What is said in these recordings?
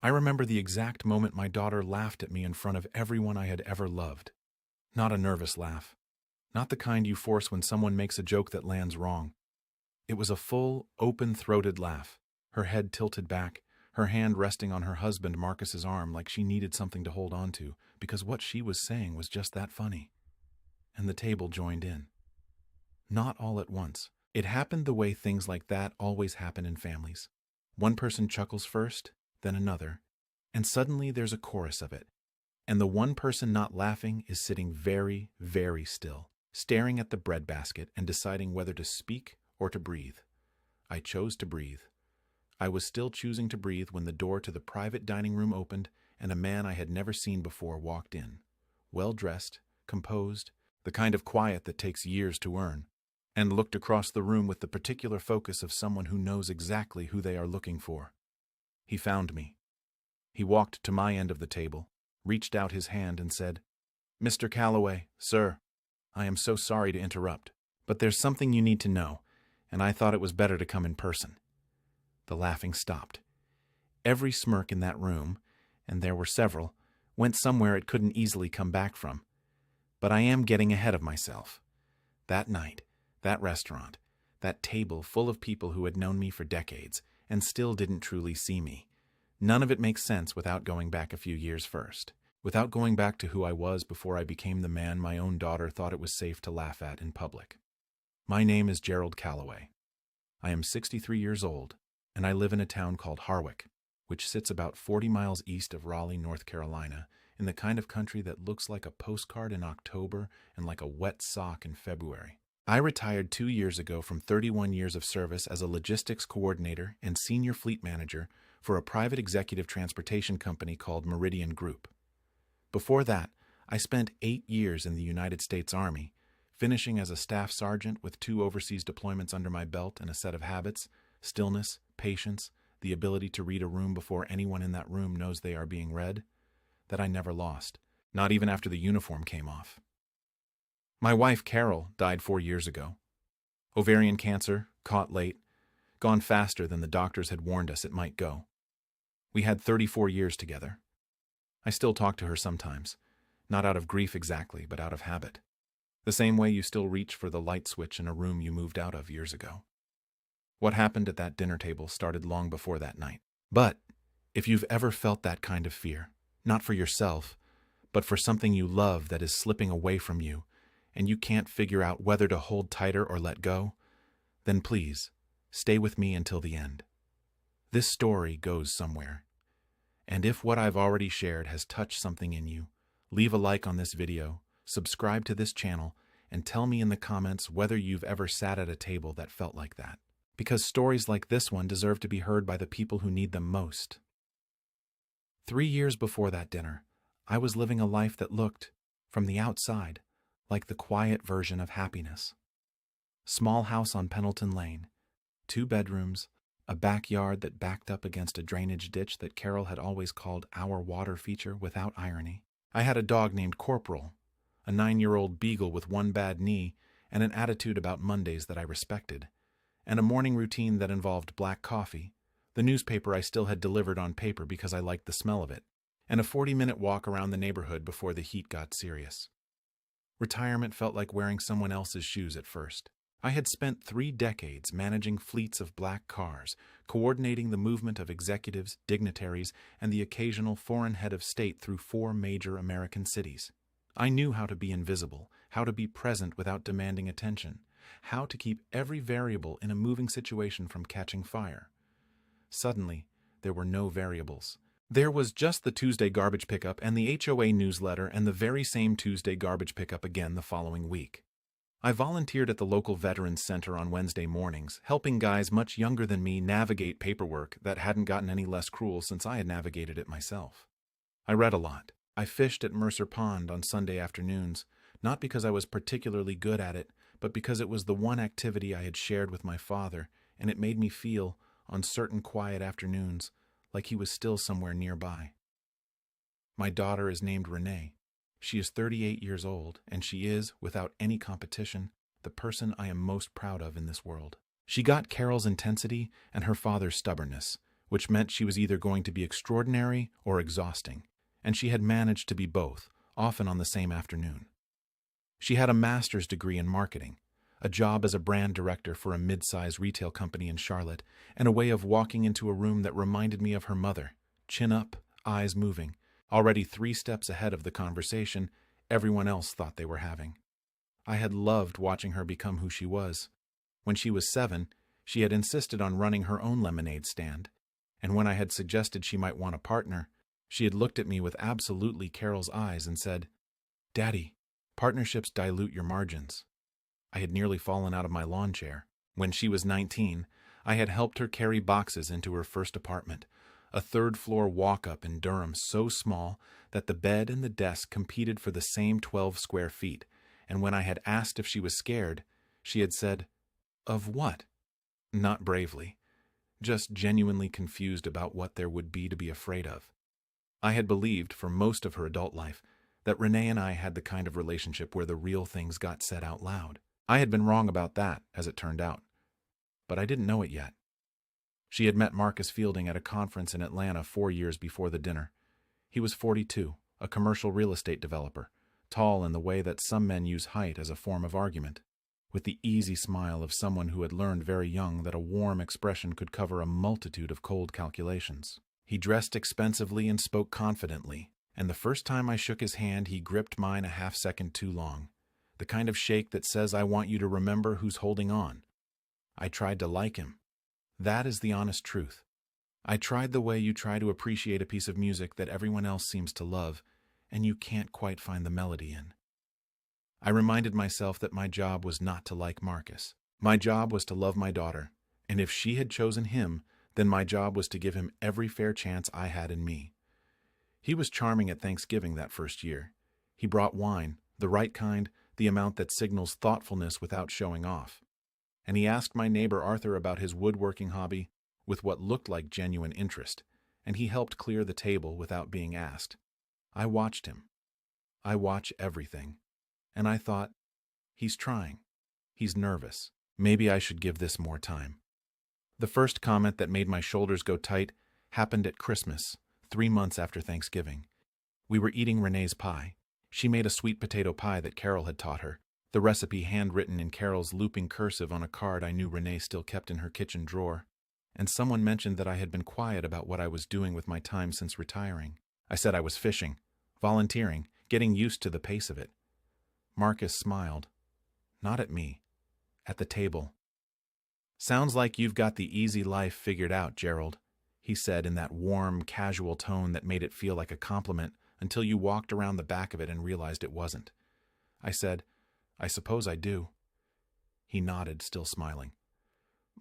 I remember the exact moment my daughter laughed at me in front of everyone I had ever loved. Not a nervous laugh. Not the kind you force when someone makes a joke that lands wrong. It was a full, open-throated laugh, her head tilted back, her hand resting on her husband Marcus's arm like she needed something to hold on to, because what she was saying was just that funny. And the table joined in. Not all at once. It happened the way things like that always happen in families. One person chuckles first, then another, and suddenly there's a chorus of it. And the one person not laughing is sitting very, very still, staring at the breadbasket and deciding whether to speak or to breathe. I chose to breathe. I was still choosing to breathe when the door to the private dining room opened and a man I had never seen before walked in. Well-dressed, composed, the kind of quiet that takes years to earn, and looked across the room with the particular focus of someone who knows exactly who they are looking for. He found me. He walked to my end of the table, reached out his hand and said, "Mr. Calloway, sir, I am so sorry to interrupt, but there's something you need to know, and I thought it was better to come in person." The laughing stopped. Every smirk in that room, and there were several, went somewhere it couldn't easily come back from. But I am getting ahead of myself. That night, that restaurant, that table full of people who had known me for decades and still didn't truly see me. None of it makes sense without going back a few years first, without going back to who I was before I became the man my own daughter thought it was safe to laugh at in public. My name is Gerald Calloway. I am 63 years old, and I live in a town called Harwick, which sits about 40 miles east of Raleigh, North Carolina, in the kind of country that looks like a postcard in October and like a wet sock in February. I retired 2 years ago from 31 years of service as a logistics coordinator and senior fleet manager for a private executive transportation company called Meridian Group. Before that, I spent 8 years in the United States Army, finishing as a staff sergeant with 2 overseas deployments under my belt and a set of habits: stillness, patience, the ability to read a room before anyone in that room knows they are being read, that I never lost, not even after the uniform came off. My wife, Carol, died 4 years ago. Ovarian cancer, caught late, gone faster than the doctors had warned us it might go. We had 34 years together. I still talk to her sometimes, not out of grief exactly, but out of habit. The same way you still reach for the light switch in a room you moved out of years ago. What happened at that dinner table started long before that night. But if you've ever felt that kind of fear, not for yourself, but for something you love that is slipping away from you, and you can't figure out whether to hold tighter or let go, then please, stay with me until the end. This story goes somewhere. And if what I've already shared has touched something in you, leave a like on this video, subscribe to this channel, and tell me in the comments whether you've ever sat at a table that felt like that. Because stories like this one deserve to be heard by the people who need them most. 3 years before that dinner, I was living a life that looked, from the outside, like the quiet version of happiness. Small house on Pendleton Lane, 2 bedrooms, a backyard that backed up against a drainage ditch that Carol had always called our water feature without irony. I had a dog named Corporal, a 9-year-old beagle with one bad knee and an attitude about Mondays that I respected, and a morning routine that involved black coffee, the newspaper I still had delivered on paper because I liked the smell of it, and a 40-minute walk around the neighborhood before the heat got serious. Retirement felt like wearing someone else's shoes at first. I had spent 3 decades managing fleets of black cars, coordinating the movement of executives, dignitaries, and the occasional foreign head of state through 4 major American cities. I knew how to be invisible, how to be present without demanding attention, how to keep every variable in a moving situation from catching fire. Suddenly, there were no variables. There was just the Tuesday garbage pickup and the HOA newsletter and the very same Tuesday garbage pickup again the following week. I volunteered at the local Veterans Center on Wednesday mornings, helping guys much younger than me navigate paperwork that hadn't gotten any less cruel since I had navigated it myself. I read a lot. I fished at Mercer Pond on Sunday afternoons, not because I was particularly good at it, but because it was the one activity I had shared with my father, and it made me feel, on certain quiet afternoons, like he was still somewhere nearby. My daughter is named Renee. She is 38 years old, and she is, without any competition, the person I am most proud of in this world. She got Carol's intensity and her father's stubbornness, which meant she was either going to be extraordinary or exhausting, and she had managed to be both, often on the same afternoon. She had a master's degree in marketing, a job as a brand director for a mid-size retail company in Charlotte, and a way of walking into a room that reminded me of her mother, chin up, eyes moving, already 3 steps ahead of the conversation everyone else thought they were having. I had loved watching her become who she was. When she was 7, she had insisted on running her own lemonade stand, and when I had suggested she might want a partner, she had looked at me with absolutely Carol's eyes and said, "Daddy, partnerships dilute your margins." I had nearly fallen out of my lawn chair. When she was 19, I had helped her carry boxes into her first apartment, a 3rd-floor walk-up in Durham so small that the bed and the desk competed for the same 12 square feet, and when I had asked if she was scared, she had said, "Of what?" Not bravely, just genuinely confused about what there would be to be afraid of. I had believed, for most of her adult life, that Renee and I had the kind of relationship where the real things got said out loud. I had been wrong about that, as it turned out. But I didn't know it yet. She had met Marcus Fielding at a conference in Atlanta 4 years before the dinner. He was 42, a commercial real estate developer, tall in the way that some men use height as a form of argument, with the easy smile of someone who had learned very young that a warm expression could cover a multitude of cold calculations. He dressed expensively and spoke confidently, and the first time I shook his hand he gripped mine a half-second too long, the kind of shake that says I want you to remember who's holding on. I tried to like him. That is the honest truth. I tried the way you try to appreciate a piece of music that everyone else seems to love, and you can't quite find the melody in. I reminded myself that my job was not to like Marcus. My job was to love my daughter, and if she had chosen him, then my job was to give him every fair chance I had in me. He was charming at Thanksgiving that first year. He brought wine, the right kind, the amount that signals thoughtfulness without showing off. And he asked my neighbor Arthur about his woodworking hobby with what looked like genuine interest, and he helped clear the table without being asked. I watched him. I watch everything. And I thought, he's trying. He's nervous. Maybe I should give this more time. The first comment that made my shoulders go tight happened at Christmas, 3 months after Thanksgiving. We were eating Renee's pie. She made a sweet potato pie that Carol had taught her, the recipe handwritten in Carol's looping cursive on a card I knew Renee still kept in her kitchen drawer. And someone mentioned that I had been quiet about what I was doing with my time since retiring. I said I was fishing, volunteering, getting used to the pace of it. Marcus smiled. Not at me. At the table. "Sounds like you've got the easy life figured out, Gerald," he said in that warm, casual tone that made it feel like a compliment until you walked around the back of it and realized it wasn't. I said, "I suppose I do." He nodded, still smiling.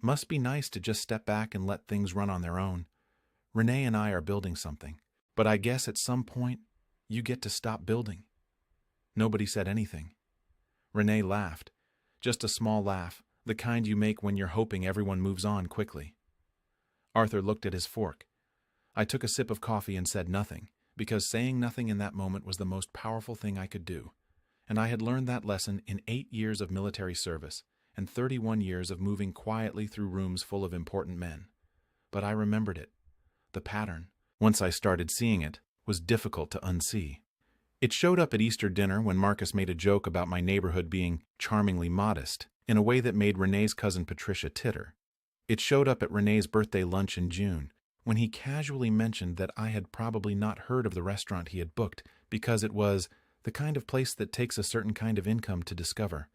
"Must be nice to just step back and let things run on their own. Renee and I are building something, but I guess at some point you get to stop building." Nobody said anything. Renee laughed. Just a small laugh, the kind you make when you're hoping everyone moves on quickly. Arthur looked at his fork. I took a sip of coffee and said nothing, because saying nothing in that moment was the most powerful thing I could do, and I had learned that lesson in 8 years of military service and 31 years of moving quietly through rooms full of important men. But I remembered it. The pattern, once I started seeing it, was difficult to unsee. It showed up at Easter dinner when Marcus made a joke about my neighborhood being charmingly modest, in a way that made Renee's cousin Patricia titter. It showed up at Renee's birthday lunch in June, when he casually mentioned that I had probably not heard of the restaurant he had booked because it was the kind of place that takes a certain kind of income to discover.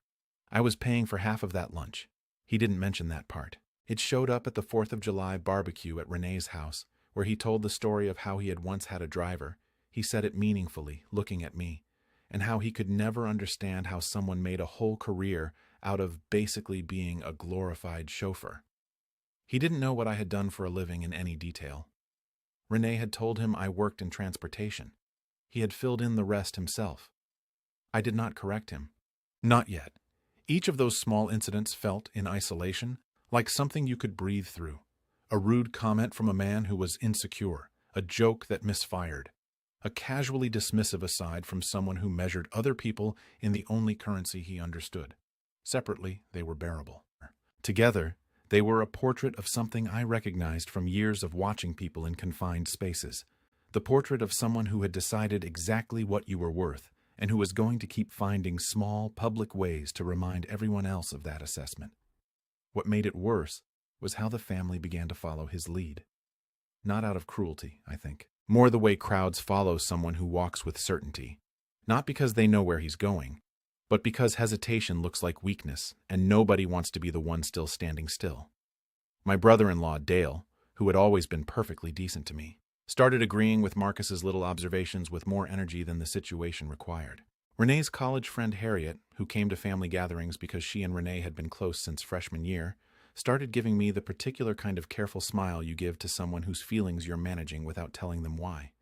I was paying for half of that lunch. He didn't mention that part. It showed up at the 4th of July barbecue at Renee's house, where he told the story of how he had once had a driver. He said it meaningfully, looking at me, and how he could never understand how someone made a whole career out of basically being a glorified chauffeur. He didn't know what I had done for a living in any detail. Renee had told him I worked in transportation. He had filled in the rest himself. I did not correct him. Not yet. Each of those small incidents felt, in isolation, like something you could breathe through. A rude comment from a man who was insecure, a joke that misfired, a casually dismissive aside from someone who measured other people in the only currency he understood. Separately, they were bearable. Together, They were a portrait of something I recognized from years of watching people in confined spaces. The portrait of someone who had decided exactly what you were worth, and who was going to keep finding small, public ways to remind everyone else of that assessment. What made it worse was how the family began to follow his lead. Not out of cruelty, I think. More the way crowds follow someone who walks with certainty. Not because they know where he's going, but because hesitation looks like weakness, and nobody wants to be the one still standing still. My brother-in-law, Dale, who had always been perfectly decent to me, started agreeing with Marcus's little observations with more energy than the situation required. Renee's college friend Harriet, who came to family gatherings because she and Renee had been close since freshman year, started giving me the particular kind of careful smile you give to someone whose feelings you're managing without telling them why.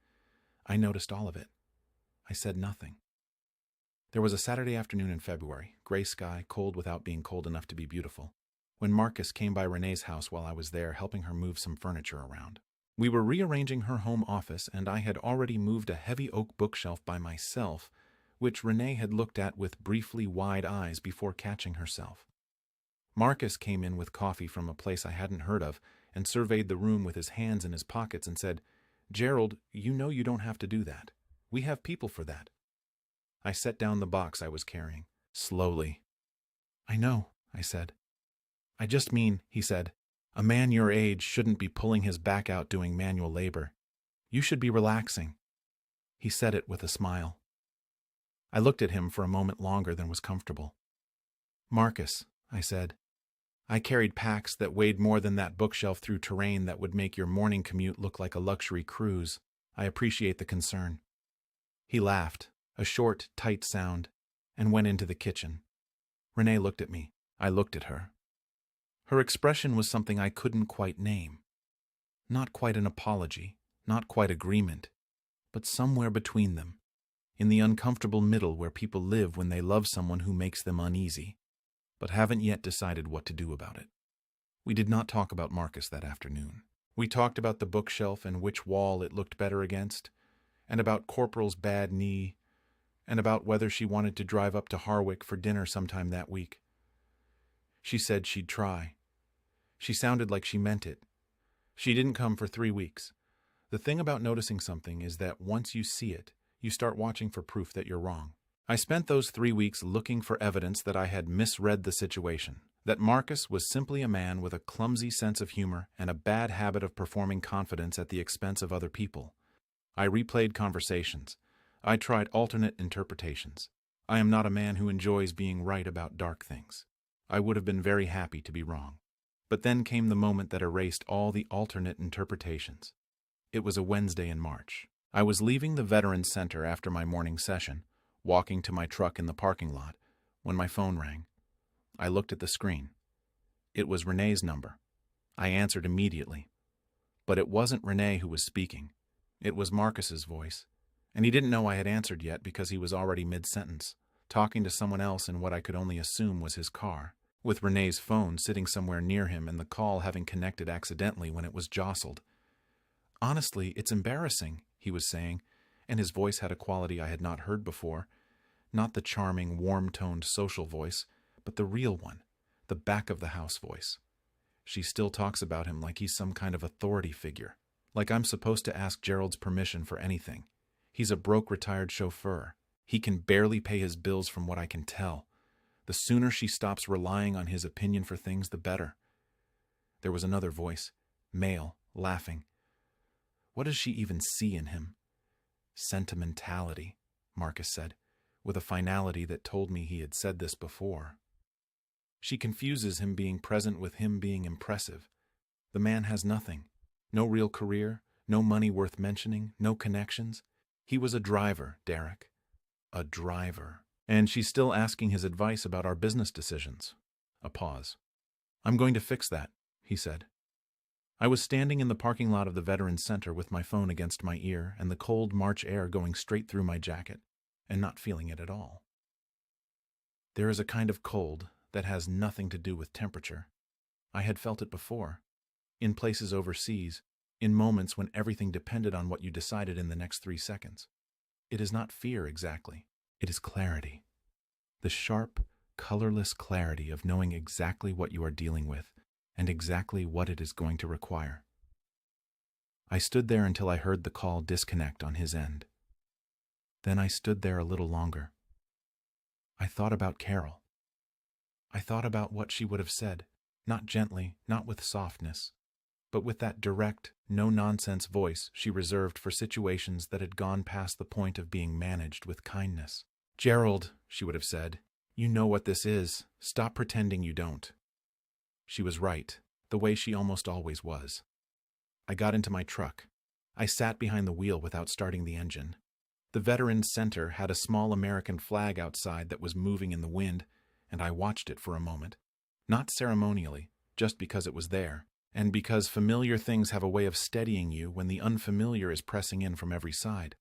I noticed all of it. I said nothing. There was a Saturday afternoon in February, gray sky, cold without being cold enough to be beautiful, when Marcus came by Renee's house while I was there helping her move some furniture around. We were rearranging her home office, and I had already moved a heavy oak bookshelf by myself, which Renee had looked at with briefly wide eyes before catching herself. Marcus came in with coffee from a place I hadn't heard of and surveyed the room with his hands in his pockets and said, "Gerald, you know you don't have to do that. We have people for that." I set down the box I was carrying, slowly. "I know," I said. "I just mean," he said, "a man your age shouldn't be pulling his back out doing manual labor. You should be relaxing." He said it with a smile. I looked at him for a moment longer than was comfortable. "Marcus," I said, "I carried packs that weighed more than that bookshelf through terrain that would make your morning commute look like a luxury cruise. I appreciate the concern." He laughed, a short, tight sound, and went into the kitchen. Renee looked at me. I looked at her. Her expression was something I couldn't quite name. Not quite an apology, not quite agreement, but somewhere between them, in the uncomfortable middle where people live when they love someone who makes them uneasy, but haven't yet decided what to do about it. We did not talk about Marcus that afternoon. We talked about the bookshelf and which wall it looked better against, and about Corporal's bad knee, and about whether she wanted to drive up to Harwick for dinner sometime that week. She said she'd try. She sounded like she meant it. She didn't come for 3 weeks. The thing about noticing something is that once you see it, you start watching for proof that you're wrong. I spent those 3 weeks looking for evidence that I had misread the situation, that Marcus was simply a man with a clumsy sense of humor and a bad habit of performing confidence at the expense of other people. I replayed conversations. I tried alternate interpretations. I am not a man who enjoys being right about dark things. I would have been very happy to be wrong. But then came the moment that erased all the alternate interpretations. It was a Wednesday in March. I was leaving the Veterans Center after my morning session, walking to my truck in the parking lot, when my phone rang. I looked at the screen. It was Renee's number. I answered immediately. But it wasn't Renee who was speaking. It was Marcus's voice. And he didn't know I had answered yet because he was already mid-sentence, talking to someone else in what I could only assume was his car, with Renee's phone sitting somewhere near him and the call having connected accidentally when it was jostled. "Honestly, it's embarrassing," he was saying, and his voice had a quality I had not heard before. Not the charming, warm-toned social voice, but the real one, the back-of-the-house voice. She still talks about him like he's some kind of authority figure, like I'm supposed to ask Gerald's permission for anything. He's a broke retired chauffeur. He can barely pay his bills from what I can tell. The sooner she stops relying on his opinion for things, the better. There was another voice, male, laughing. What does she even see in him? Sentimentality, Marcus said, with a finality that told me he had said this before. She confuses him being present with him being impressive. The man has nothing. No real career, no money worth mentioning, no connections. He was a driver, Derek. A driver. And she's still asking his advice about our business decisions. A pause. "I'm going to fix that," he said. I was standing in the parking lot of the Veterans Center with my phone against my ear and the cold March air going straight through my jacket, and not feeling it at all. There is a kind of cold that has nothing to do with temperature. I had felt it before, in places overseas, in moments when everything depended on what you decided in the next 3 seconds. It is not fear exactly. It is clarity. The sharp, colorless clarity of knowing exactly what you are dealing with, and exactly what it is going to require. I stood there until I heard the call disconnect on his end. Then I stood there a little longer. I thought about Carol. I thought about what she would have said, not gently, not with softness, but with that direct, no-nonsense voice she reserved for situations that had gone past the point of being managed with kindness. "Gerald," she would have said, "you know what this is. Stop pretending you don't." She was right, the way she almost always was. I got into my truck. I sat behind the wheel without starting the engine. The Veterans Center had a small American flag outside that was moving in the wind, and I watched it for a moment. Not ceremonially, just because it was there, and because familiar things have a way of steadying you when the unfamiliar is pressing in from every side.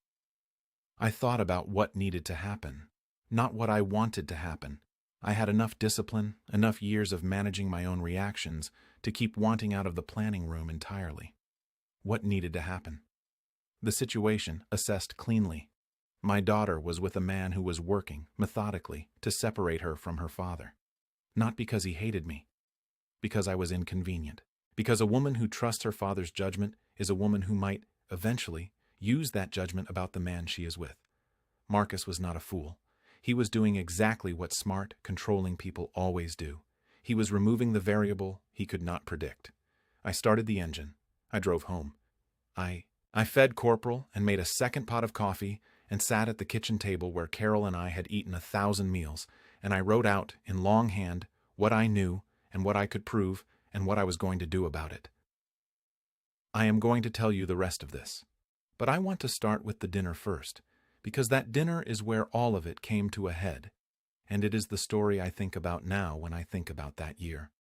I thought about what needed to happen, not what I wanted to happen. I had enough discipline, enough years of managing my own reactions, to keep wanting out of the planning room entirely. What needed to happen? The situation, assessed cleanly. My daughter was with a man who was working, methodically, to separate her from her father. Not because he hated me, because I was inconvenient. Because a woman who trusts her father's judgment is a woman who might, eventually, use that judgment about the man she is with. Marcus was not a fool. He was doing exactly what smart, controlling people always do. He was removing the variable he could not predict. I started the engine. I drove home. I fed Corporal and made a second pot of coffee and sat at the kitchen table where Carol and I had eaten 1,000 meals, and I wrote out in longhand what I knew and what I could prove and what I was going to do about it. I am going to tell you the rest of this, but I want to start with the dinner first, because that dinner is where all of it came to a head, and it is the story I think about now when I think about that year.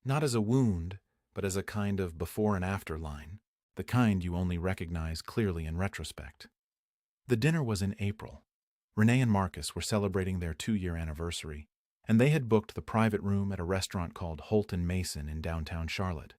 Not as a wound, but as a kind of before and after line, the kind you only recognize clearly in retrospect. The dinner was in April. Renee and Marcus were celebrating their 2-year anniversary, and they had booked the private room at a restaurant called Holt & Mason in downtown Charlotte,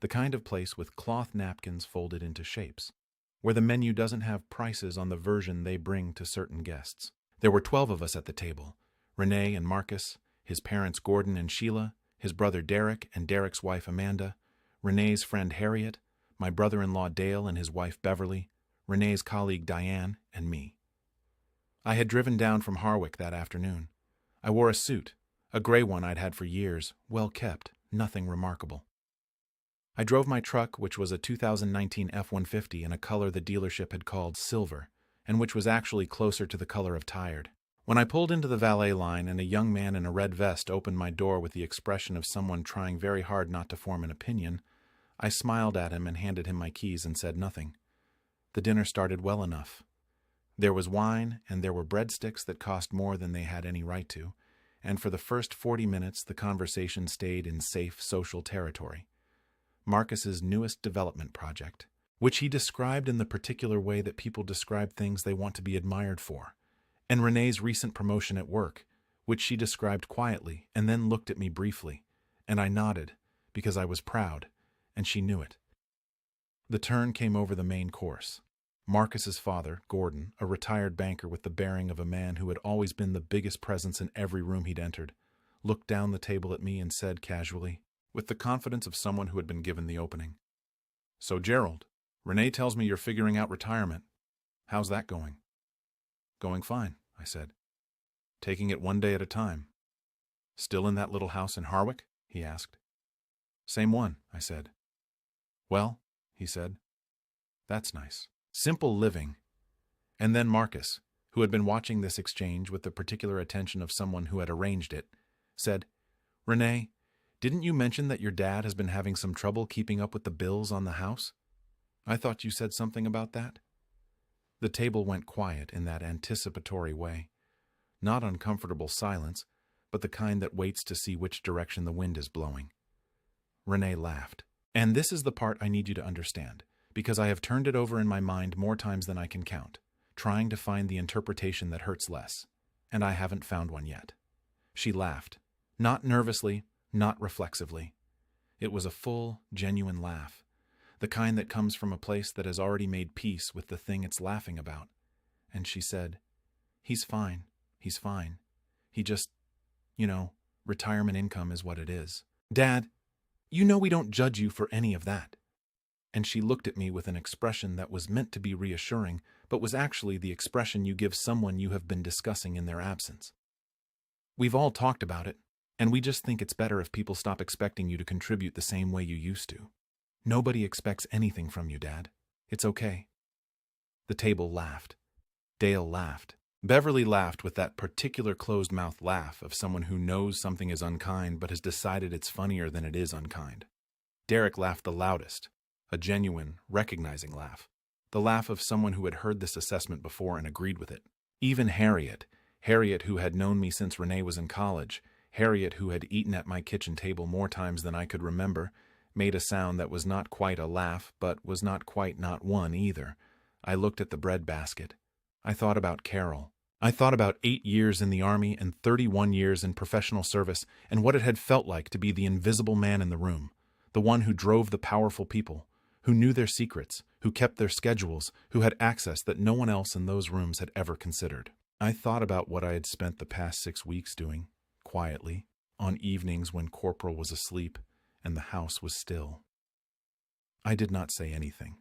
the kind of place with cloth napkins folded into shapes, where the menu doesn't have prices on the version they bring to certain guests. There were 12 of us at the table, Renee and Marcus, his parents Gordon and Sheila, his brother Derek and Derek's wife Amanda, Renee's friend Harriet, my brother-in-law Dale and his wife Beverly, Renee's colleague Diane, and me. I had driven down from Harwick that afternoon. I wore a suit, a gray one I'd had for years, well kept, nothing remarkable. I drove my truck, which was a 2019 F-150 in a color the dealership had called silver, and which was actually closer to the color of tired. When I pulled into the valet line and a young man in a red vest opened my door with the expression of someone trying very hard not to form an opinion, I smiled at him and handed him my keys and said nothing. The dinner started well enough. There was wine, and there were breadsticks that cost more than they had any right to, and for the first 40 minutes the conversation stayed in safe social territory. Marcus's newest development project, which he described in the particular way that people describe things they want to be admired for, and Renee's recent promotion at work, which she described quietly and then looked at me briefly, and I nodded, because I was proud, and she knew it. The turn came over the main course. Marcus's father, Gordon, a retired banker with the bearing of a man who had always been the biggest presence in every room he'd entered, looked down the table at me and said casually, with the confidence of someone who had been given the opening, "So, Gerald, Renee tells me you're figuring out retirement. How's that going?" "Going fine," I said. "Taking it one day at a time." "Still in that little house in Harwick?" he asked. "Same one," I said. "Well," he said, "that's nice. Simple living." And then Marcus, who had been watching this exchange with the particular attention of someone who had arranged it, said, "Renee, didn't you mention that your dad has been having some trouble keeping up with the bills on the house? I thought you said something about that." The table went quiet in that anticipatory way. Not uncomfortable silence, but the kind that waits to see which direction the wind is blowing. Renee laughed. "And this is the part I need you to understand, because I have turned it over in my mind more times than I can count, trying to find the interpretation that hurts less, and I haven't found one yet." She laughed, not nervously, not reflexively. It was a full, genuine laugh, the kind that comes from a place that has already made peace with the thing it's laughing about. And she said, He's fine. He just, retirement income is what it is." "Dad, You know we don't judge you for any of that." And she looked at me with an expression that was meant to be reassuring, but was actually the expression you give someone you have been discussing in their absence. "We've all talked about it, and we just think it's better if people stop expecting you to contribute the same way you used to. Nobody expects anything from you, Dad. It's okay." The table laughed. Dale laughed. Beverly laughed with that particular closed-mouth laugh of someone who knows something is unkind but has decided it's funnier than it is unkind. Derek laughed the loudest, a genuine, recognizing laugh. The laugh of someone who had heard this assessment before and agreed with it. Even Harriet, who had known me since Renee was in college, Harriet, who had eaten at my kitchen table more times than I could remember, made a sound that was not quite a laugh, but was not quite not one either. I looked at the bread basket. I thought about Carol. I thought about 8 years in the Army and 31 years in professional service and what it had felt like to be the invisible man in the room, the one who drove the powerful people, who knew their secrets, who kept their schedules, who had access that no one else in those rooms had ever considered. I thought about what I had spent the past 6 weeks doing, quietly, on evenings when Corporal was asleep and the house was still. I did not say anything.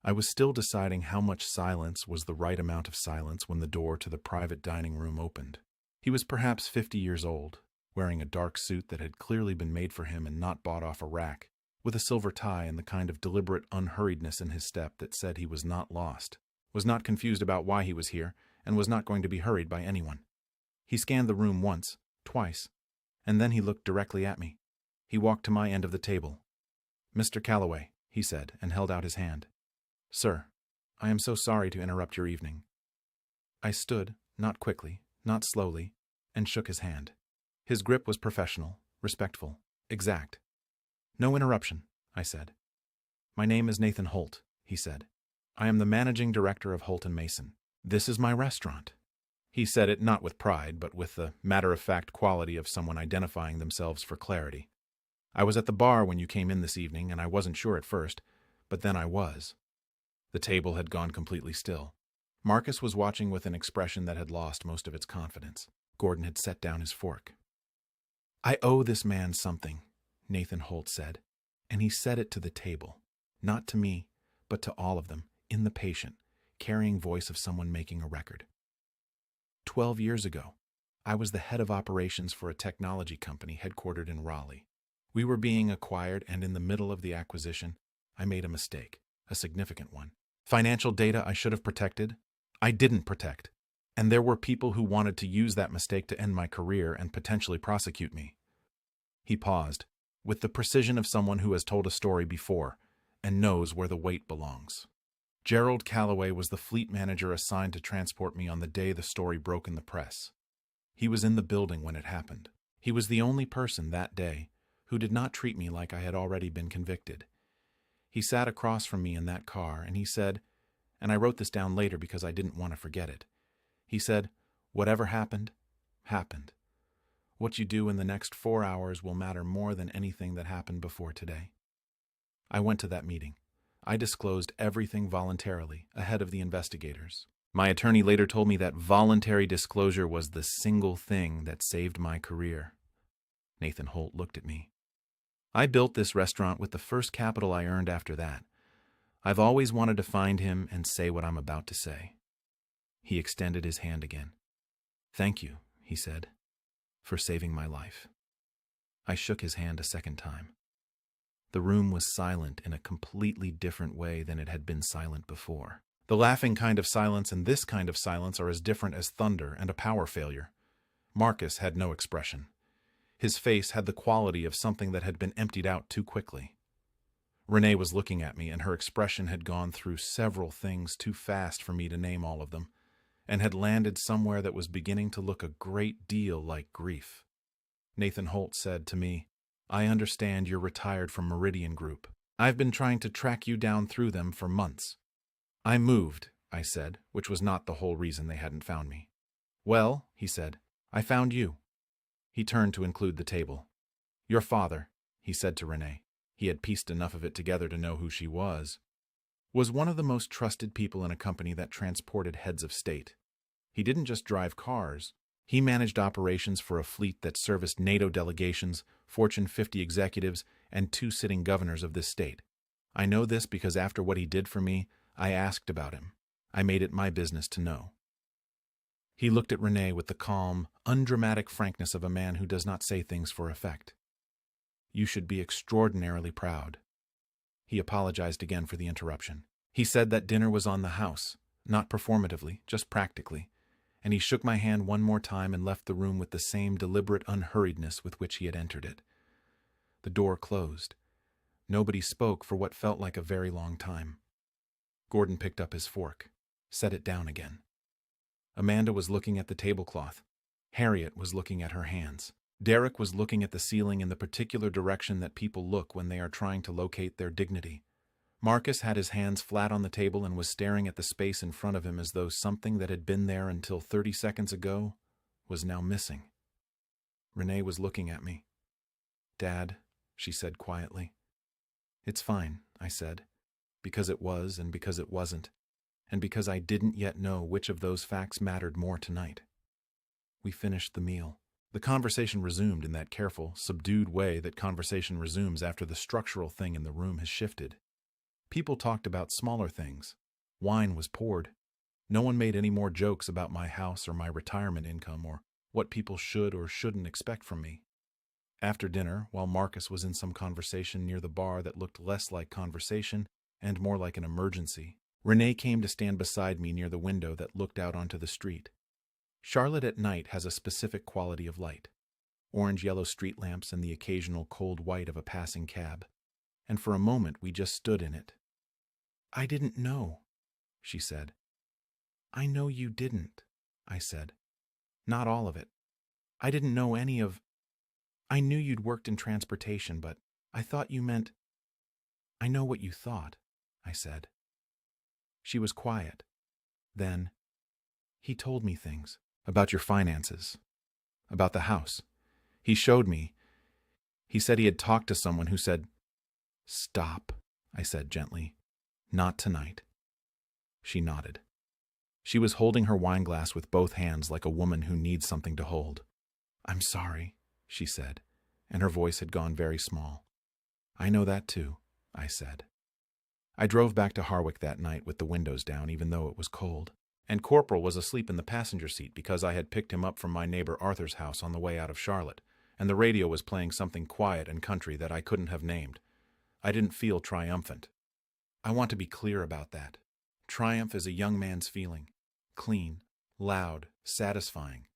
I was still deciding how much silence was the right amount of silence when the door to the private dining room opened. He was perhaps 50 years old, wearing a dark suit that had clearly been made for him and not bought off a rack, with a silver tie and the kind of deliberate unhurriedness in his step that said he was not lost, was not confused about why he was here, and was not going to be hurried by anyone. He scanned the room once, twice, and then he looked directly at me. He walked to my end of the table. "Mr. Calloway," he said, and held out his hand. "Sir, I am so sorry to interrupt your evening." I stood, not quickly, not slowly, and shook his hand. His grip was professional, respectful, exact. "No interruption," I said. "My name is Nathan Holt," he said. "I am the managing director of Holt & Mason. This is my restaurant." He said it not with pride, but with the matter-of-fact quality of someone identifying themselves for clarity. "I was at the bar when you came in this evening, and I wasn't sure at first, but then I was." The table had gone completely still. Marcus was watching with an expression that had lost most of its confidence. Gordon had set down his fork. "I owe this man something," Nathan Holt said, and he said it to the table, not to me, but to all of them, in the patient, carrying voice of someone making a record. 12 years ago, I was the head of operations for a technology company headquartered in Raleigh. We were being acquired, and in the middle of the acquisition, I made a mistake, a significant one. Financial data I should have protected, I didn't protect, and there were people who wanted to use that mistake to end my career and potentially prosecute me. He paused, with the precision of someone who has told a story before and knows where the weight belongs. Gerald Calloway was the fleet manager assigned to transport me on the day the story broke in the press. He was in the building when it happened. He was the only person that day who did not treat me like I had already been convicted. He sat across from me in that car, and he said, and I wrote this down later because I didn't want to forget it. He said, "Whatever happened, happened. What you do in the next 4 hours will matter more than anything that happened before today." I went to that meeting. I disclosed everything voluntarily, ahead of the investigators. My attorney later told me that voluntary disclosure was the single thing that saved my career. Nathan Holt looked at me. "I built this restaurant with the first capital I earned after that. I've always wanted to find him and say what I'm about to say." He extended his hand again. "Thank you," he said, "for saving my life." I shook his hand a second time. The room was silent in a completely different way than it had been silent before. The laughing kind of silence and this kind of silence are as different as thunder and a power failure. Marcus had no expression. His face had the quality of something that had been emptied out too quickly. Renee was looking at me, and her expression had gone through several things too fast for me to name all of them, and had landed somewhere that was beginning to look a great deal like grief. Nathan Holt said to me, "I understand you're retired from Meridian Group. I've been trying to track you down through them for months." "I moved," I said, which was not the whole reason they hadn't found me. "Well," he said, "I found you." He turned to include the table. "Your father," he said to Renee. He had pieced enough of it together to know who she was one of the most trusted people in a company that transported heads of state. He didn't just drive cars. He managed operations for a fleet that serviced NATO delegations, Fortune 50 executives, and 2 sitting governors of this state. I know this because after what he did for me, I asked about him. I made it my business to know. He looked at Renee with the calm, undramatic frankness of a man who does not say things for effect. You should be extraordinarily proud. He apologized again for the interruption. He said that dinner was on the house, not performatively, just practically, and he shook my hand one more time and left the room with the same deliberate unhurriedness with which he had entered it. The door closed. Nobody spoke for what felt like a very long time. Gordon picked up his fork, set it down again. Amanda was looking at the tablecloth. Harriet was looking at her hands. Derek was looking at the ceiling in the particular direction that people look when they are trying to locate their dignity. Marcus had his hands flat on the table and was staring at the space in front of him as though something that had been there until 30 seconds ago was now missing. Renee was looking at me. "Dad," she said quietly. "It's fine," I said, because it was and because it wasn't, and because I didn't yet know which of those facts mattered more tonight. We finished the meal. The conversation resumed in that careful, subdued way that conversation resumes after the structural thing in the room has shifted. People talked about smaller things. Wine was poured. No one made any more jokes about my house or my retirement income or what people should or shouldn't expect from me. After dinner, while Marcus was in some conversation near the bar that looked less like conversation and more like an emergency, Renee came to stand beside me near the window that looked out onto the street. Charlotte at night has a specific quality of light. Orange-yellow street lamps and the occasional cold white of a passing cab. And for a moment we just stood in it. "I didn't know," she said. "I know you didn't," I said. "Not all of it. I didn't know any of... I knew you'd worked in transportation, but I thought you meant..." "I know what you thought," I said. She was quiet. Then, "He told me things. About your finances. About the house. He showed me. He said he had talked to someone who said..." "Stop," I said gently. "Not tonight." She nodded. She was holding her wineglass with both hands like a woman who needs something to hold. "I'm sorry," she said, and her voice had gone very small. "I know that too," I said. I drove back to Harwick that night with the windows down, even though it was cold. And Corporal was asleep in the passenger seat because I had picked him up from my neighbor Arthur's house on the way out of Charlotte, and the radio was playing something quiet and country that I couldn't have named. I didn't feel triumphant. I want to be clear about that. Triumph is a young man's feeling. Clean, loud, satisfying.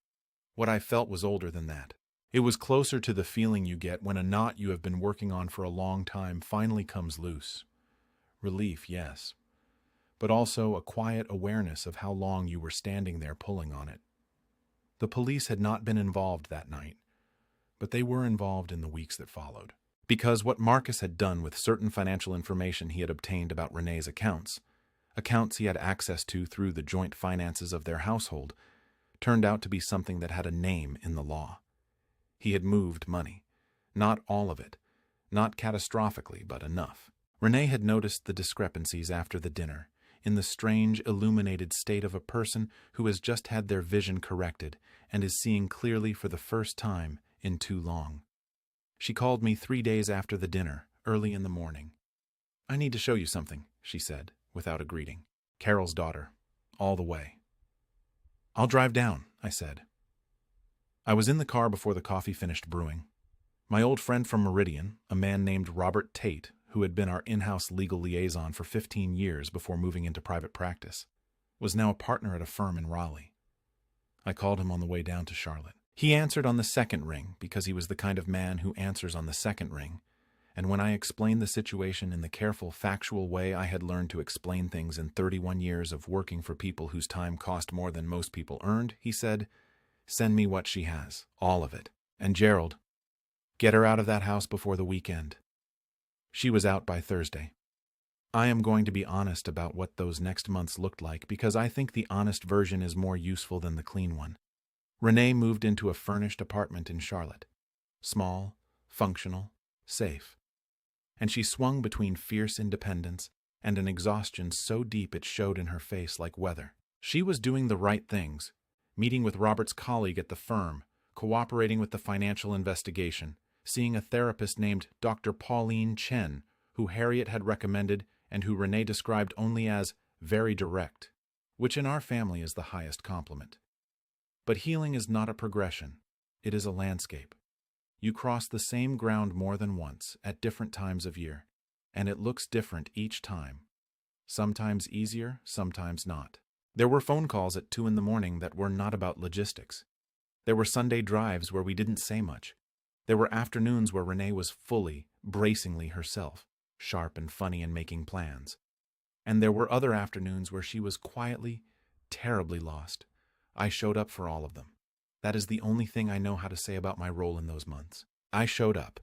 What I felt was older than that. It was closer to the feeling you get when a knot you have been working on for a long time finally comes loose. Relief, yes, but also a quiet awareness of how long you were standing there pulling on it. The police had not been involved that night, but they were involved in the weeks that followed. Because what Marcus had done with certain financial information he had obtained about Renee's accounts he had access to through the joint finances of their household, turned out to be something that had a name in the law. He had moved money. Not all of it. Not catastrophically, but enough. Renee had noticed the discrepancies after the dinner, in the strange, illuminated state of a person who has just had their vision corrected and is seeing clearly for the first time in too long. She called me 3 days after the dinner, early in the morning. "I need to show you something," she said, without a greeting. "Carol's daughter. All the way." "I'll drive down," I said. I was in the car before the coffee finished brewing. My old friend from Meridian, a man named Robert Tate, who had been our in-house legal liaison for 15 years before moving into private practice, was now a partner at a firm in Raleigh. I called him on the way down to Charlotte. He answered on the second ring because he was the kind of man who answers on the second ring, and when I explained the situation in the careful, factual way I had learned to explain things in 31 years of working for people whose time cost more than most people earned, he said, "Send me what she has, all of it. And Gerald, get her out of that house before the weekend." She was out by Thursday. I am going to be honest about what those next months looked like because I think the honest version is more useful than the clean one. Renee moved into a furnished apartment in Charlotte. Small, functional, safe. And she swung between fierce independence and an exhaustion so deep it showed in her face like weather. She was doing the right things, meeting with Robert's colleague at the firm, cooperating with the financial investigation, seeing a therapist named Dr. Pauline Chen, who Harriet had recommended and who Renee described only as very direct, which in our family is the highest compliment. But healing is not a progression. It is a landscape. You cross the same ground more than once at different times of year, and it looks different each time. Sometimes easier, sometimes not. There were phone calls at 2 a.m. that were not about logistics. There were Sunday drives where we didn't say much. There were afternoons where Renee was fully, bracingly herself, sharp and funny and making plans. And there were other afternoons where she was quietly, terribly lost. I showed up for all of them. That is the only thing I know how to say about my role in those months. I showed up.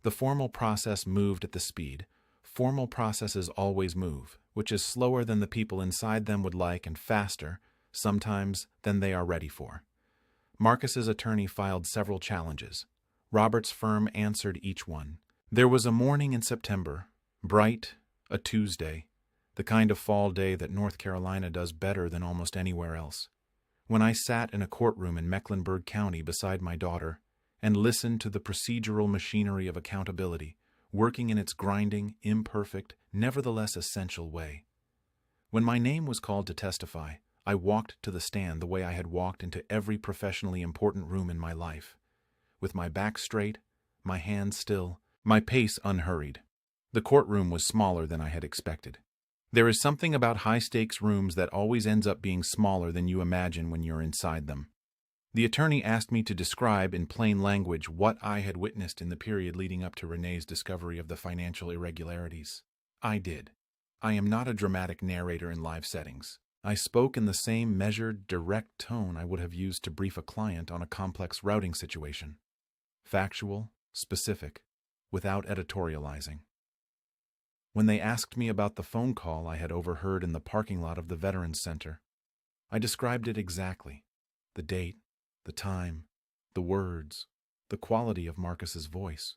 The formal process moved at the speed. Formal processes always move, which is slower than the people inside them would like and faster, sometimes, than they are ready for. Marcus's attorney filed several challenges. Robert's firm answered each one. There was a morning in September, bright, a Tuesday, the kind of fall day that North Carolina does better than almost anywhere else, when I sat in a courtroom in Mecklenburg County beside my daughter and listened to the procedural machinery of accountability, working in its grinding, imperfect, nevertheless essential way. When my name was called to testify, I walked to the stand the way I had walked into every professionally important room in my life, with my back straight, my hands still, my pace unhurried. The courtroom was smaller than I had expected. There is something about high-stakes rooms that always ends up being smaller than you imagine when you're inside them. The attorney asked me to describe in plain language what I had witnessed in the period leading up to Renee's discovery of the financial irregularities. I did. I am not a dramatic narrator in live settings. I spoke in the same measured, direct tone I would have used to brief a client on a complex routing situation. Factual, specific, without editorializing. When they asked me about the phone call I had overheard in the parking lot of the Veterans Center, I described it exactly. The date, the time, the words, the quality of Marcus's voice.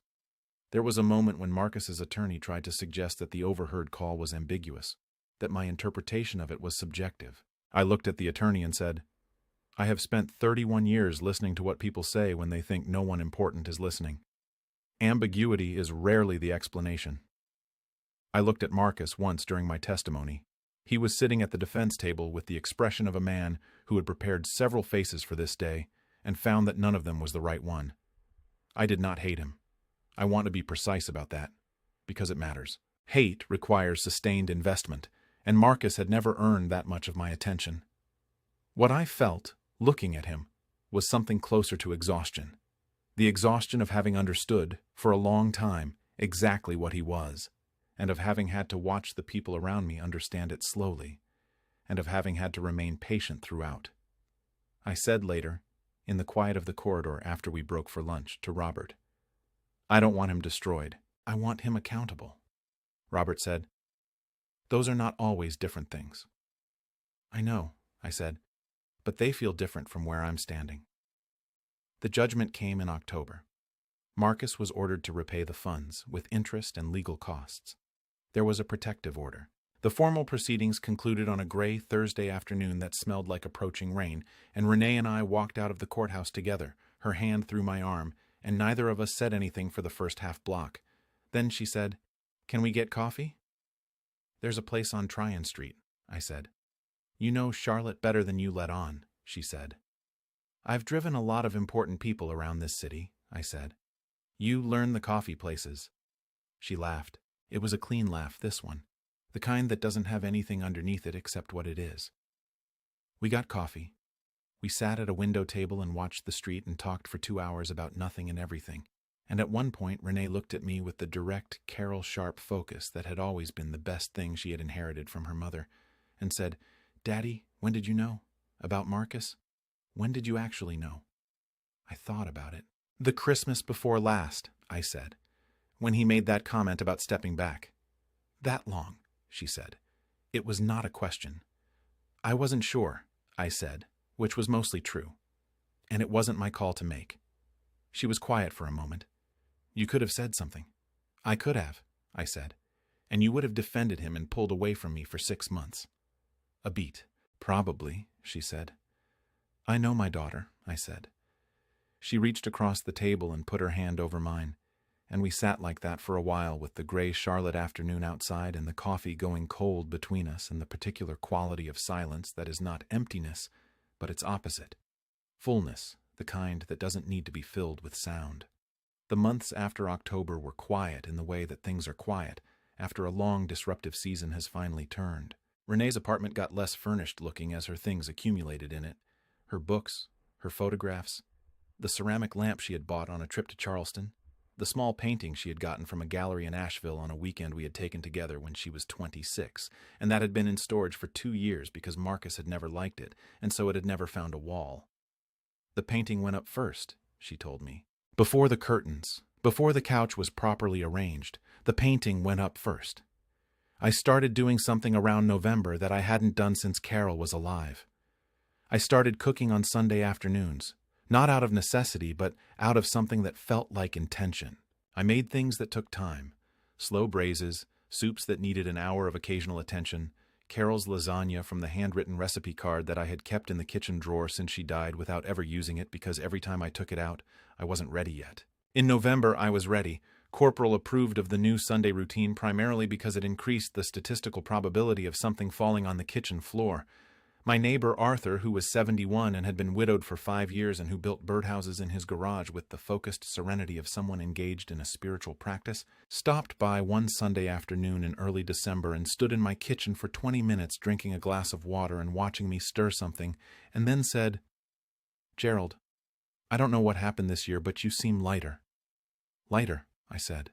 There was a moment when Marcus's attorney tried to suggest that the overheard call was ambiguous, that my interpretation of it was subjective. I looked at the attorney and said, "I have spent 31 years listening to what people say when they think no one important is listening. Ambiguity is rarely the explanation." I looked at Marcus once during my testimony. He was sitting at the defense table with the expression of a man who had prepared several faces for this day and found that none of them was the right one. I did not hate him. I want to be precise about that, because it matters. Hate requires sustained investment, and Marcus had never earned that much of my attention. What I felt, looking at him, was something closer to exhaustion. The exhaustion of having understood, for a long time, exactly what he was, and of having had to watch the people around me understand it slowly, and of having had to remain patient throughout. I said later, in the quiet of the corridor after we broke for lunch, to Robert, "I don't want him destroyed. I want him accountable." Robert said, "Those are not always different things." "I know," I said, "but they feel different from where I'm standing." The judgment came in October. Marcus was ordered to repay the funds, with interest and legal costs. There was a protective order. The formal proceedings concluded on a gray Thursday afternoon that smelled like approaching rain, and Renee and I walked out of the courthouse together, her hand through my arm, and neither of us said anything for the first half block. Then she said, "Can we get coffee?" "There's a place on Tryon Street," I said. "You know Charlotte better than you let on," she said. "I've driven a lot of important people around this city," I said. "You learn the coffee places." She laughed. It was a clean laugh, this one, the kind that doesn't have anything underneath it except what it is. We got coffee. We sat at a window table and watched the street and talked for 2 hours about nothing and everything. And at one point, Renee looked at me with the direct, Carol Sharp focus that had always been the best thing she had inherited from her mother, and said, "Daddy, when did you know? About Marcus? When did you actually know?" I thought about it. "The Christmas before last," I said, "when he made that comment about stepping back." "That long," she said. It was not a question. "I wasn't sure," I said, which was mostly true. And it wasn't my call to make. She was quiet for a moment. "You could have said something." "I could have," I said, "and you would have defended him and pulled away from me for 6 months." "A beat." "Probably," she said. "I know my daughter," I said. She reached across the table and put her hand over mine, and we sat like that for a while with the gray Charlotte afternoon outside and the coffee going cold between us and the particular quality of silence that is not emptiness, but its opposite. Fullness, the kind that doesn't need to be filled with sound. The months after October were quiet in the way that things are quiet after a long disruptive season has finally turned. Renee's apartment got less furnished looking as her things accumulated in it. Her books, her photographs, the ceramic lamp she had bought on a trip to Charleston, the small painting she had gotten from a gallery in Asheville on a weekend we had taken together when she was 26, and that had been in storage for 2 years because Marcus had never liked it, and so it had never found a wall. The painting went up first, she told me. Before the curtains, before the couch was properly arranged, the painting went up first. I started doing something around November that I hadn't done since Carol was alive. I started cooking on Sunday afternoons, not out of necessity, but out of something that felt like intention. I made things that took time, slow braises, soups that needed an hour of occasional attention, Carol's lasagna from the handwritten recipe card that I had kept in the kitchen drawer since she died without ever using it because every time I took it out, I wasn't ready yet. In November, I was ready. Corporal approved of the new Sunday routine primarily because it increased the statistical probability of something falling on the kitchen floor. My neighbor Arthur, who was 71 and had been widowed for 5 years and who built birdhouses in his garage with the focused serenity of someone engaged in a spiritual practice, stopped by one Sunday afternoon in early December and stood in my kitchen for 20 minutes drinking a glass of water and watching me stir something, and then said, "Gerald, I don't know what happened this year, but you seem lighter." "Lighter," I said.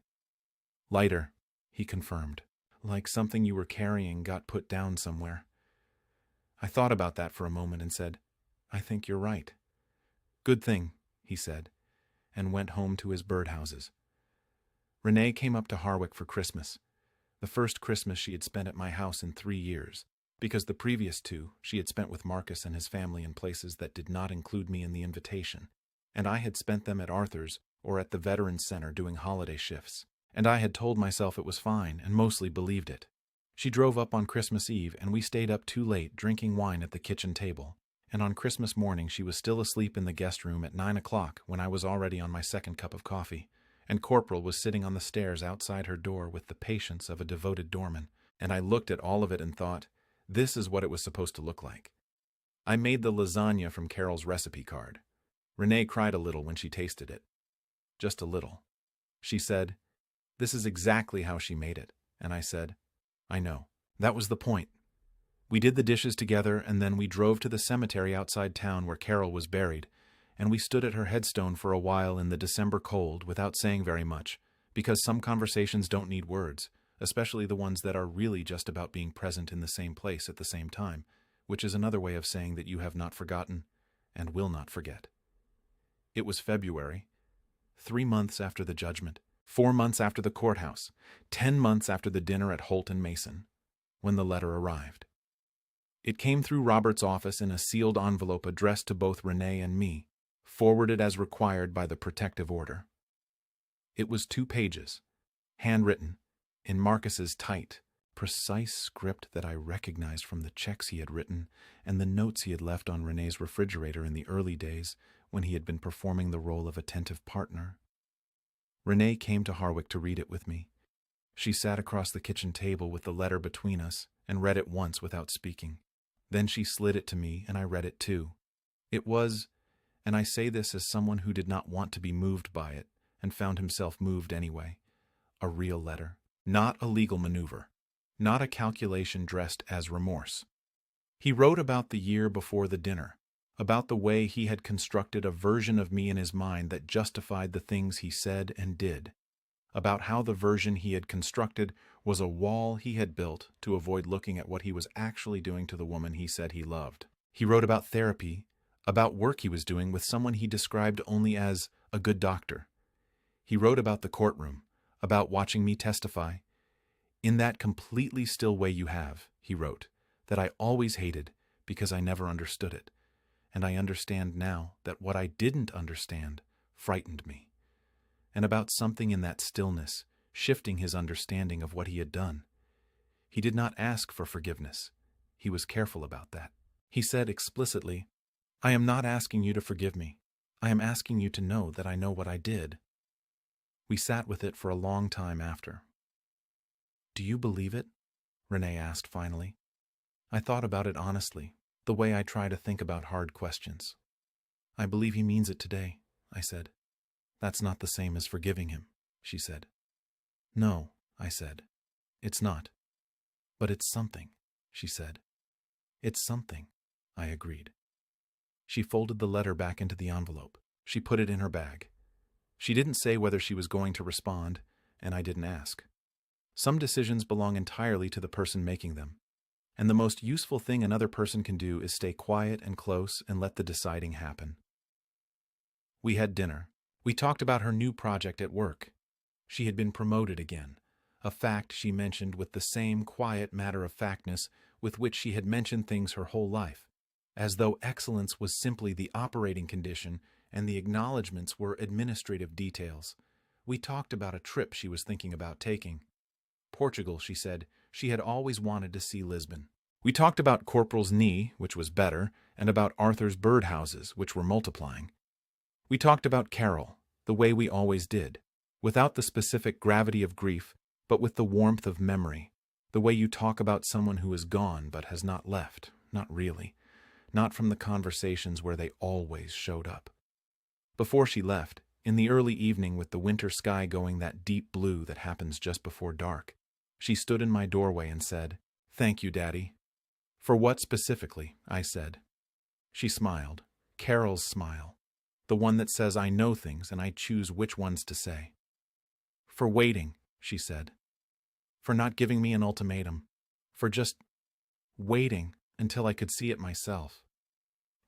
"Lighter," he confirmed. "Like something you were carrying got put down somewhere." I thought about that for a moment and said, "I think you're right." "Good thing," he said, and went home to his birdhouses. Renee came up to Harwick for Christmas, the first Christmas she had spent at my house in 3 years, because the previous 2 she had spent with Marcus and his family in places that did not include me in the invitation, and I had spent them at Arthur's or at the Veterans Center doing holiday shifts, and I had told myself it was fine and mostly believed it. She drove up on Christmas Eve, and we stayed up too late drinking wine at the kitchen table, and on Christmas morning she was still asleep in the guest room at 9 o'clock when I was already on my second cup of coffee, and Corporal was sitting on the stairs outside her door with the patience of a devoted doorman, and I looked at all of it and thought, this is what it was supposed to look like. I made the lasagna from Carol's recipe card. Renee cried a little when she tasted it. Just a little. She said, "This is exactly how she made it," and I said, "I know. That was the point." We did the dishes together, and then we drove to the cemetery outside town where Carol was buried, and we stood at her headstone for a while in the December cold without saying very much, because some conversations don't need words, especially the ones that are really just about being present in the same place at the same time, which is another way of saying that you have not forgotten and will not forget. It was February, 3 months after the judgment, 4 months after the courthouse, 10 months after the dinner at Holt and Mason, when the letter arrived. It came through Robert's office in a sealed envelope addressed to both Renee and me, forwarded as required by the protective order. It was 2 pages, handwritten, in Marcus's tight, precise script that I recognized from the checks he had written and the notes he had left on Renee's refrigerator in the early days when he had been performing the role of attentive partner. Renee came to Harwick to read it with me. She sat across the kitchen table with the letter between us and read it once without speaking. Then she slid it to me, and I read it too. It was, and I say this as someone who did not want to be moved by it and found himself moved anyway, a real letter, not a legal maneuver, not a calculation dressed as remorse. He wrote about the year before the dinner, about the way he had constructed a version of me in his mind that justified the things he said and did, about how the version he had constructed was a wall he had built to avoid looking at what he was actually doing to the woman he said he loved. He wrote about therapy, about work he was doing with someone he described only as a good doctor. He wrote about the courtroom, about watching me testify. "In that completely still way you have," he wrote, "that I always hated because I never understood it. And I understand now that what I didn't understand frightened me." And about something in that stillness, shifting his understanding of what he had done. He did not ask for forgiveness. He was careful about that. He said explicitly, "I am not asking you to forgive me. I am asking you to know that I know what I did. We sat with it for a long time after. Do you believe it? Renee asked finally. I thought about it honestly, the way I try to think about hard questions. I believe he means it today, I said. That's not the same as forgiving him, she said. No, I said. It's not. But it's something, she said. It's something, I agreed. She folded the letter back into the envelope. She put it in her bag. She didn't say whether she was going to respond, and I didn't ask. Some decisions belong entirely to the person making them, and the most useful thing another person can do is stay quiet and close and let the deciding happen. We had dinner. We talked about her new project at work. She had been promoted again, a fact she mentioned with the same quiet matter-of-factness with which she had mentioned things her whole life, as though excellence was simply the operating condition and the acknowledgments were administrative details. We talked about a trip she was thinking about taking. Portugal, she said. She had always wanted to see Lisbon. We talked about Corporal's knee, which was better, and about Arthur's birdhouses, which were multiplying. We talked about Carol, the way we always did, without the specific gravity of grief, but with the warmth of memory, the way you talk about someone who is gone but has not left, not really, not from the conversations where they always showed up. Before she left, in the early evening with the winter sky going that deep blue that happens just before dark, she stood in my doorway and said, "Thank you, Daddy." "For what specifically?" I said. She smiled, Carol's smile, the one that says I know things and I choose which ones to say. "For waiting," she said. "For not giving me an ultimatum. For just waiting until I could see it myself."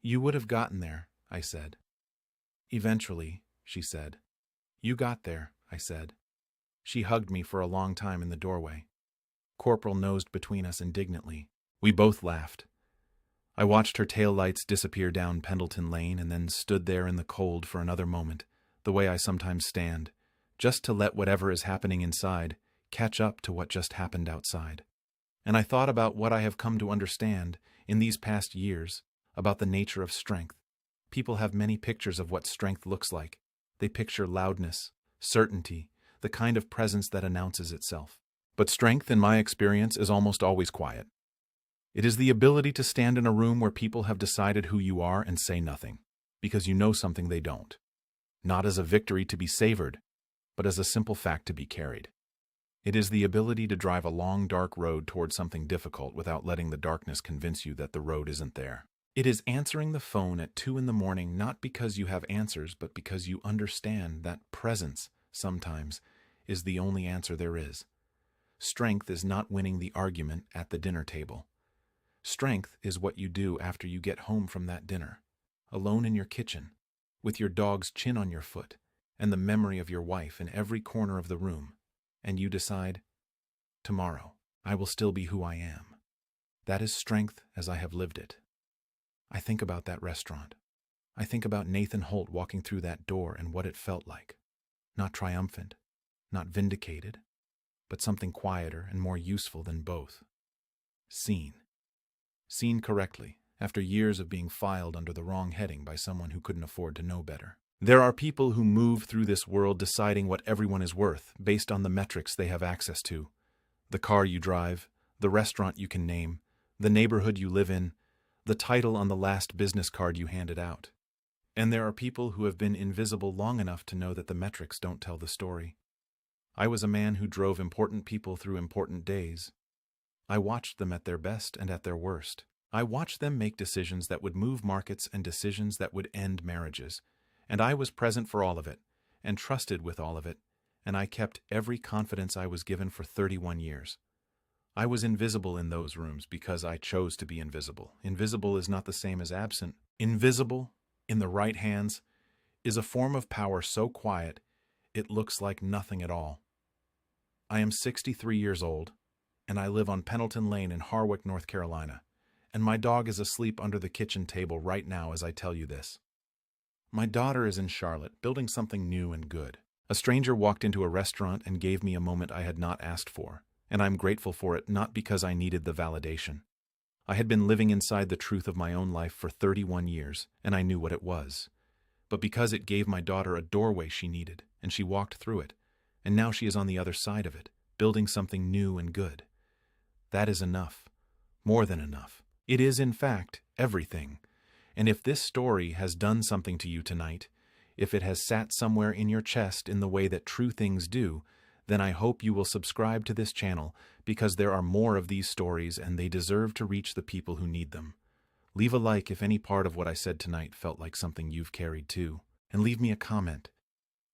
"You would have gotten there," I said. "Eventually," she said. "You got there," I said. She hugged me for a long time in the doorway. Corporal nosed between us indignantly. We both laughed. I watched her taillights disappear down Pendleton Lane and then stood there in the cold for another moment, the way I sometimes stand, just to let whatever is happening inside catch up to what just happened outside. And I thought about what I have come to understand in these past years about the nature of strength. People have many pictures of what strength looks like. They picture loudness, certainty, the kind of presence that announces itself. But strength, in my experience, is almost always quiet. It is the ability to stand in a room where people have decided who you are and say nothing, because you know something they don't. Not as a victory to be savored, but as a simple fact to be carried. It is the ability to drive a long, dark road toward something difficult without letting the darkness convince you that the road isn't there. It is answering the phone at 2 a.m. not because you have answers, but because you understand that presence, sometimes, is the only answer there is. Strength is not winning the argument at the dinner table. Strength is what you do after you get home from that dinner, alone in your kitchen, with your dog's chin on your foot, and the memory of your wife in every corner of the room, and you decide, tomorrow, I will still be who I am. That is strength as I have lived it. I think about that restaurant. I think about Nathan Holt walking through that door and what it felt like. Not triumphant, not vindicated, but something quieter and more useful than both. Seen. Seen correctly, after years of being filed under the wrong heading by someone who couldn't afford to know better. There are people who move through this world deciding what everyone is worth based on the metrics they have access to. The car you drive, the restaurant you can name, the neighborhood you live in, the title on the last business card you handed out. And there are people who have been invisible long enough to know that the metrics don't tell the story. I was a man who drove important people through important days. I watched them at their best and at their worst. I watched them make decisions that would move markets and decisions that would end marriages. And I was present for all of it, and trusted with all of it, and I kept every confidence I was given for 31 years. I was invisible in those rooms because I chose to be invisible. Invisible is not the same as absent. Invisible, in the right hands, is a form of power so quiet it looks like nothing at all. I am 63 years old, and I live on Pendleton Lane in Harwick, North Carolina, and my dog is asleep under the kitchen table right now as I tell you this. My daughter is in Charlotte, building something new and good. A stranger walked into a restaurant and gave me a moment I had not asked for, and I'm grateful for it not because I needed the validation. I had been living inside the truth of my own life for 31 years, and I knew what it was. but because it gave my daughter a doorway she needed, and she walked through it, and now she is on the other side of it, building something new and good. That is enough. More than enough. It is, in fact, everything. And if this story has done something to you tonight, if it has sat somewhere in your chest in the way that true things do, then I hope you will subscribe to this channel because there are more of these stories and they deserve to reach the people who need them. Leave a like if any part of what I said tonight felt like something you've carried too, and leave me a comment.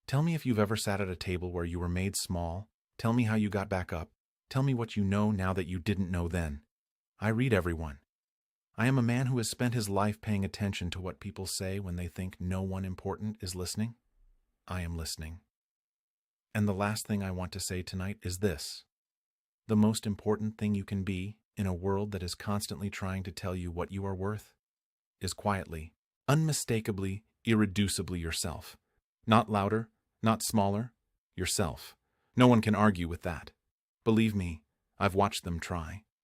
Tell me if you've ever sat at a table where you were made small. Tell me how you got back up. Tell me what you know now that you didn't know then. I read everyone. I am a man who has spent his life paying attention to what people say when they think no one important is listening. I am listening. And the last thing I want to say tonight is this. The most important thing you can be in a world that is constantly trying to tell you what you are worth is quietly, unmistakably, irreducibly yourself. Not louder, not smaller, yourself. No one can argue with that. Believe me, I've watched them try.